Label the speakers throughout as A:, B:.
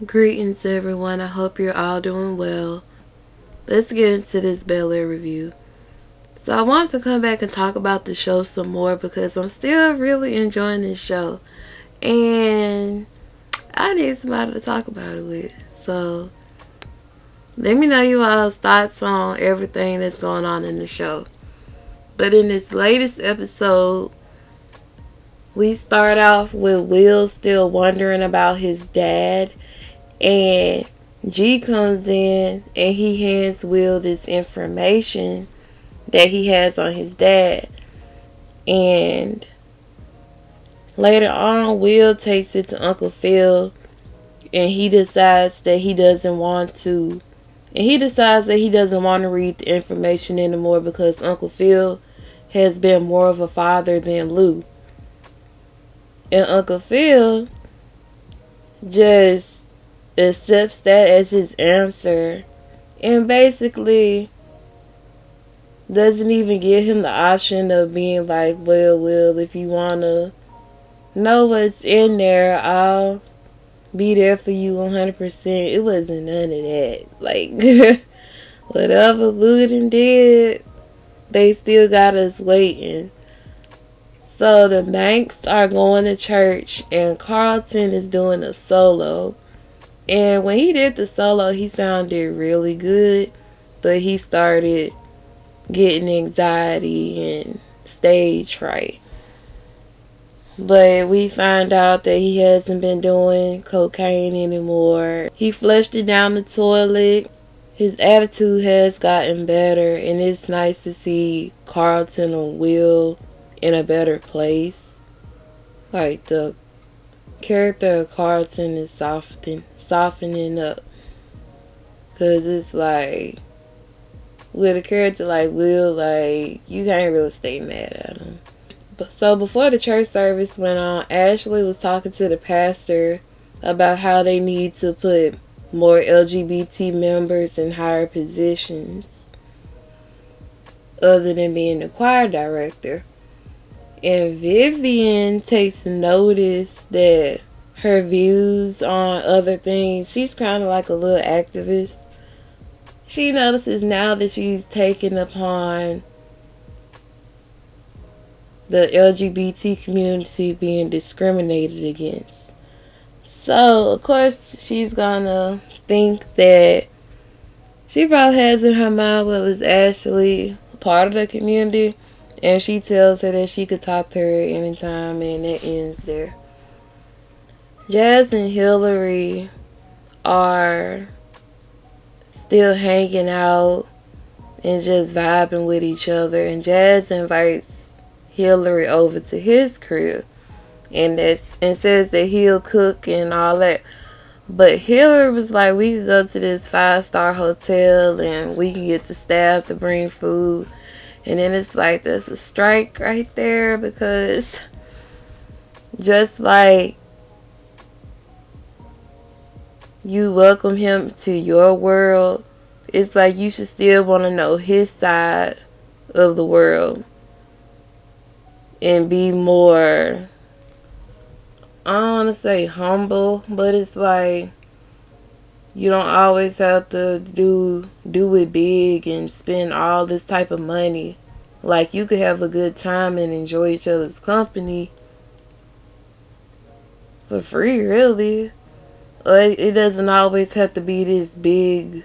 A: Greetings everyone, I hope you're all doing well. Let's get into this Bel-Air review. So I wanted to come back and talk about the show some more because I'm still really enjoying this show. And I need somebody to talk about it with. So let me know you all's thoughts on everything that's going on in the show. But in this latest episode, we start off with Will still wondering about his dad, and G comes in and he hands Will this information that he has on his dad. And later on, Will takes it to Uncle Phil and he decides that he doesn't want to. And he decides that he doesn't want to read the information anymore because Uncle Phil has been more of a father than Lou. And Uncle Phil just accepts that as his answer and basically doesn't even give him the option of being like, well, Will, if you want to know what's in there, I'll be there for you 100%. It wasn't none of that. Like, whatever Luden did, they still got us waiting. So the Banks are going to church and Carlton is doing a solo. And when he did the solo, he sounded really good, but he started getting anxiety and stage fright. But we find out that he hasn't been doing cocaine anymore. He flushed it down the toilet. His attitude has gotten better, and it's nice to see Carlton and Will in a better place. Like, the character of Carlton is softening up. Because it's like, with a character like Will, like, you can't really stay mad at him. So before the church service went on, Ashley was talking to the pastor about how they need to put more LGBT members in higher positions other than being the choir director. And Vivian takes notice that her views on other things, she's kind of like a little activist. She notices now that she's taken upon the LGBT community being discriminated against. So, of course, she's gonna think that she probably has in her mind, well, is Ashley part of the community? And she tells her that she could talk to her anytime, and that ends there. Jazz and Hillary are still hanging out and just vibing with each other. And Jazz invites Hillary over to his crib and says that he'll cook and all that. But Hillary was like, we could go to this 5-star hotel and we can get the staff to bring food. And then it's like, there's a strike right there, because just like you welcome him to your world, it's like you should still want to know his side of the world and be more, I don't want to say humble, but it's like you don't always have to do it big and spend all this type of money. Like, you could have a good time and enjoy each other's company for free, really. It doesn't always have to be this big.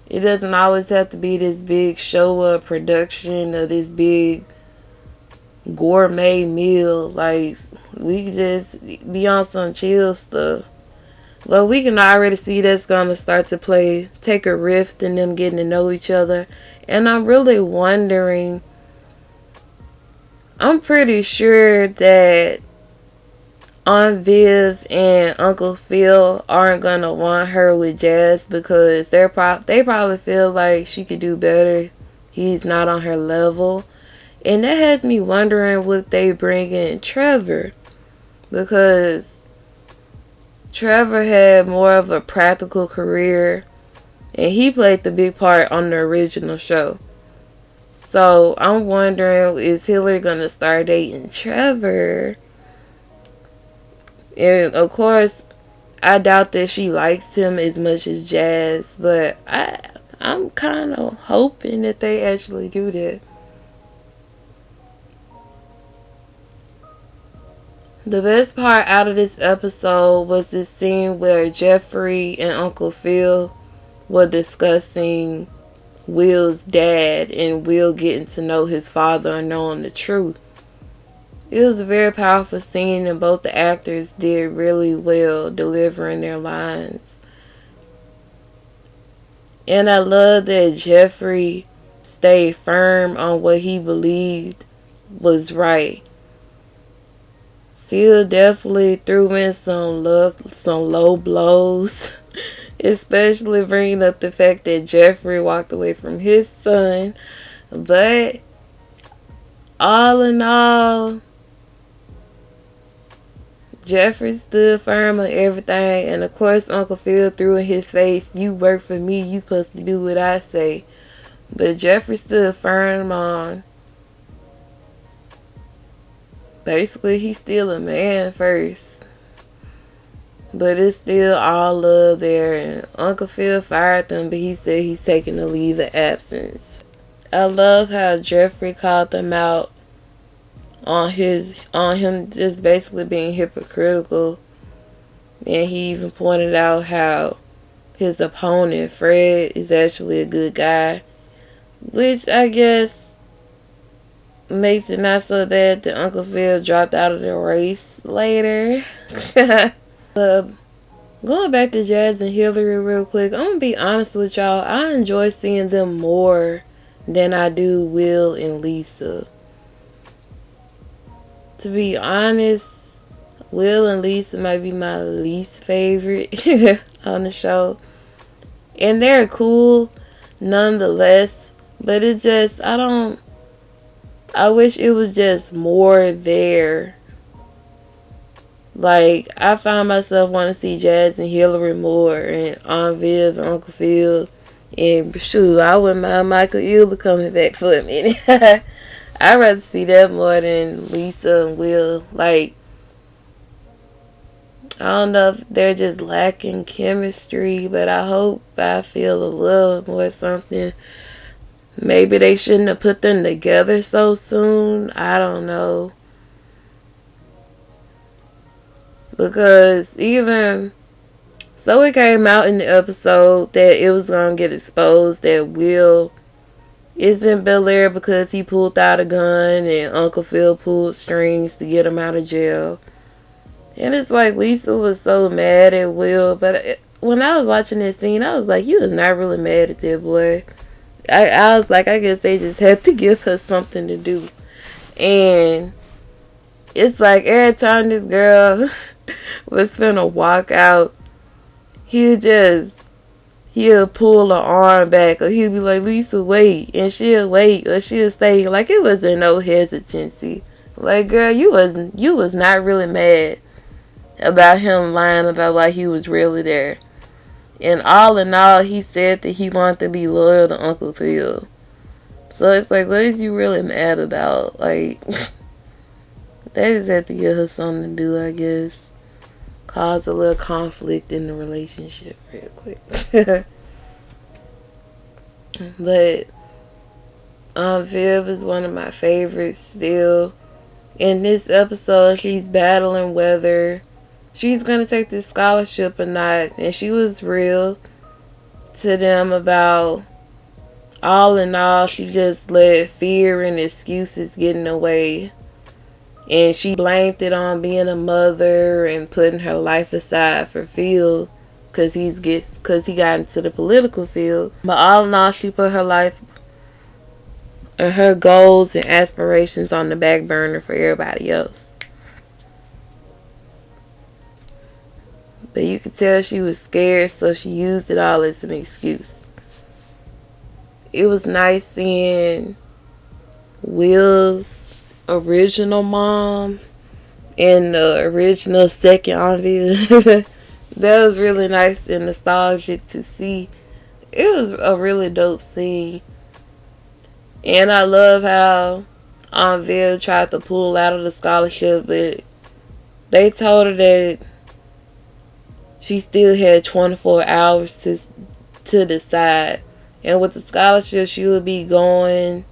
A: It doesn't always have to be this big show up production or this big gourmet meal. Like, we could just be on some chill stuff. Well, we can already see that's going to start to take a rift in them getting to know each other. And I'm really wondering, I'm pretty sure that Aunt Viv and Uncle Phil aren't going to want her with Jazz because they probably feel like she could do better. He's not on her level. And that has me wondering, would they bring in Trevor? Because Trevor had more of a practical career, and he played the big part on the original show. So I'm wondering, is Hillary going to start dating Trevor? And of course, I doubt that she likes him as much as Jazz, but I'm kind of hoping that they actually do that. The best part out of this episode was this scene where Jeffrey and Uncle Phil were discussing Will's dad and Will getting to know his father and knowing the truth. It was a very powerful scene, and both the actors did really well delivering their lines. And I love that Jeffrey stayed firm on what he believed was right. Phil definitely threw in some low blows, especially bringing up the fact that Jeffrey walked away from his son. But all in all, Jeffrey stood firm on everything, and of course Uncle Phil threw in his face, "You work for me, you supposed to do what I say." But Jeffrey stood firm on, basically he's still a man first. But it's still all love there, and Uncle Phil fired them, but he said he's taking a leave of absence. I love how Jeffrey called them out on him just basically being hypocritical. And he even pointed out how his opponent, Fred, is actually a good guy. Which I guess makes it not so bad that Uncle Phil dropped out of the race later. Going back to Jazz and Hillary real quick, I'm going to be honest with y'all. I enjoy seeing them more than I do Will and Lisa. To be honest, Will and Lisa might be my least favorite on the show. And they're cool nonetheless. But it's just, I wish it was just more there. Like, I found myself wanting to see Jazz and Hillary more, and Aunt Viv and Uncle Phil. And shoot, I wouldn't mind Michael Ealer coming back for a minute. I'd rather see that more than Lisa and Will. Like, I don't know if they're just lacking chemistry, but I feel a little more something. Maybe they shouldn't have put them together so soon. I don't know. Because even so, it came out in the episode that it was going to get exposed that Will isn't Bel-Air because he pulled out a gun and Uncle Phil pulled strings to get him out of jail. And it's like Lisa was so mad at Will. But when I was watching this scene, I was like, you was not really mad at that boy. I was like, I guess they just had to give her something to do. And it's like every time this girl was finna walk out, he'll pull her arm back, or he'll be like, Lisa, wait, and she'll wait, or she'll stay. Like, it wasn't no hesitancy. Like, girl, you was not really mad about him lying about why he was really there. And all in all, he said that he wanted to be loyal to Uncle Phil. So it's like, what is you really mad about? Like, they just have to give her something to do, I guess. Cause a little conflict in the relationship real quick. But Viv is one of my favorites still. In this episode, she's battling whether she's going to take this scholarship or not. And she was real to them about, all in all, she just let fear and excuses get in the way. And she blamed it on being a mother and putting her life aside for Phil because he got into the political field. But all in all, she put her life and her goals and aspirations on the back burner for everybody else. But you could tell she was scared, so she used it all as an excuse. It was nice seeing Will's original mom and the original second Aunt. That was really nice and nostalgic to see. It was a really dope scene. And I love how Aunt Viv tried to pull out of the scholarship, but They told her that she still had 24 hours to decide. And with the scholarship, she would be going,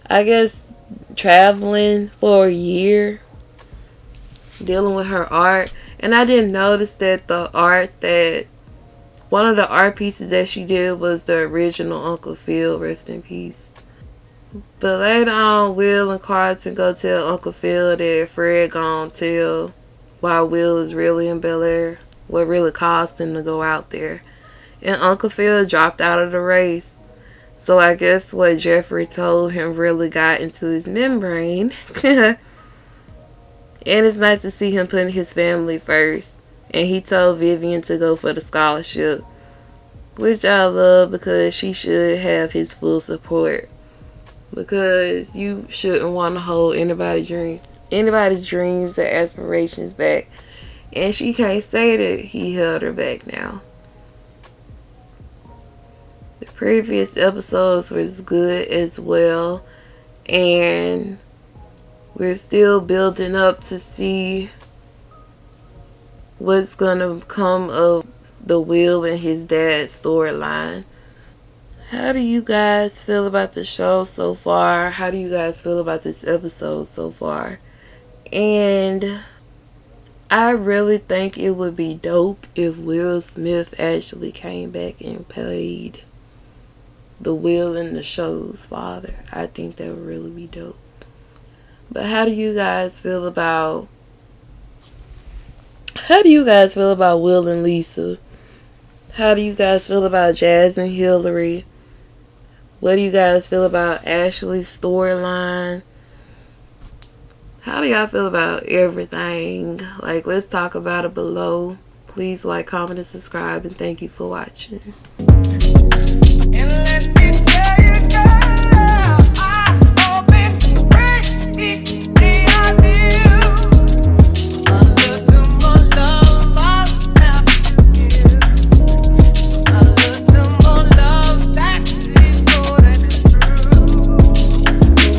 A: I guess, traveling for a year, dealing with her art. And I didn't notice that one of the art pieces that she did was the original Uncle Phil, rest in peace. But later on, Will and Carlton go tell Uncle Phil that Fred gonna tell why Will is really in Bel-Air, what really caused him to go out there. And Uncle Phil dropped out of the race. So I guess what Jeffrey told him really got into his membrane. And it's nice to see him putting his family first. And he told Vivian to go for the scholarship, which I love because she should have his full support. Because you shouldn't want to hold anybody's dreams or aspirations back. And she can't say that he held her back now. The previous episodes was good as well. And we're still building up to see what's gonna come of the Will and his dad storyline. How do you guys feel about the show so far? How do you guys feel about this episode so far? And I really think it would be dope if Will Smith actually came back and played the Will in the show's father. I think that would really be dope. But how do you guys feel about Will and Lisa? How do you guys feel about Jazz and Hillary? What do you guys feel about Ashley's storyline? How do y'all feel about everything? Like, let's talk about it below. Please like, comment, and subscribe, and thank you for watching.